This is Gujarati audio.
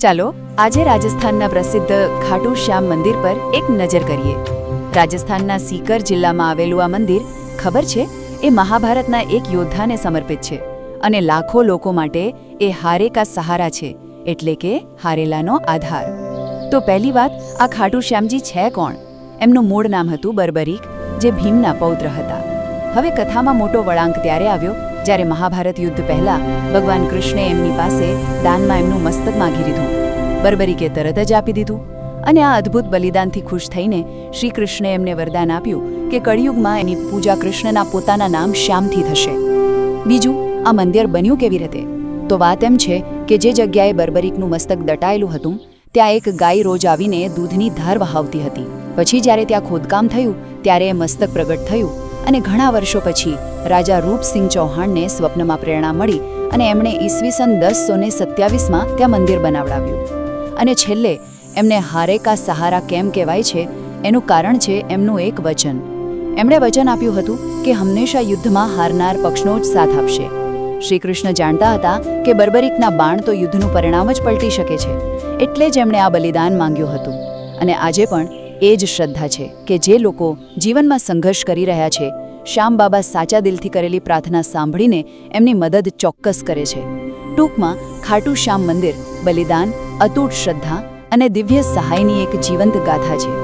ચાલો આજે રાજસ્થાનના પ્રસિદ્ધ ખાટુ શ્યામ મંદિર પર એક નજર કરીએ। રાજસ્થાનના सीकर જિલ્લામાં આવેલું આ મંદિર ખબર છે એ મહાભારતના એક યોદ્ધાને સમર્પિત છે અને લાખો લોકો માટે એ હારે કા સહારા છે, એટલે કે હારેલાનો આધાર। તો પહેલી વાત, આ ખાટુ શ્યામજી છે કોણ? એમનું મૂળ નામ હતું બર્બરીક, જે ભીમના પૌત્ર હતા। હવે કથામાં મોટો વળાંક ત્યારે આવ્યો જ્યારે મહાભારત યુદ્ધ પહેલા ભગવાન કૃષ્ણે એમની પાસે દાનમાં એમનું મસ્તક માંગી લીધું। બર્બરીકે તરત જ આપી દીધું અને આ અદ્ભુત બલિદાનથી ખુશ થઈને શ્રી કૃષ્ણે એમને વરદાન આપ્યું કે કળિયુગમાં એની પૂજા કૃષ્ણના પોતાના નામ શ્યામથી થશે। બીજું, આ મંદિર બન્યું કેવી રીતે? તો વાત એમ છે કે જે જગ્યાએ બર્બરીકનું મસ્તક દટાયેલું હતું ત્યાં એક ગાય રોજ આવીને દૂધની ધાર વહાવતી હતી। પછી જ્યારે ત્યાં ખોદકામ થયું ત્યારે એ મસ્તક પ્રગટ થયું અને ઘણા વર્ષો પછી રાજા રૂપસિંહ ચૌહાણને સ્વપ્નમાં પ્રેરણા મળી અને એમણે ઈસવીસન 1027માં ત્યાં મંદિર બનાવડાવ્યું। અને છેલ્લે એમને હારે કા સહારા કેમ કહેવાય છે એનું કારણ છે એમનું એક વચન। એમણે વચન આપ્યું હતું કે હંમેશા યુદ્ધમાં હારનાર પક્ષનો જ સાથ આપશે। શ્રી કૃષ્ણ જાણતા હતા કે બર્બરીકના બાણ તો યુદ્ધનું પરિણામ જ પલટી શકે છે, એટલે જ એમણે આ બલિદાન માંગ્યું હતું। અને આજે પણ એ જ શ્રદ્ધા છે કે જે લોકો જીવનમાં સંઘર્ષ કરી રહ્યા છે, શ્યામ બાબા સાચા દિલથી કરેલી પ્રાર્થના સાંભળીને એમની મદદ ચોક્કસ કરે છે। ટૂંકમાં ખાટુ શ્યામ મંદિર બલિદાન, અતૂટ શ્રદ્ધા અને દિવ્ય સહાયની એક જીવંત ગાથા છે।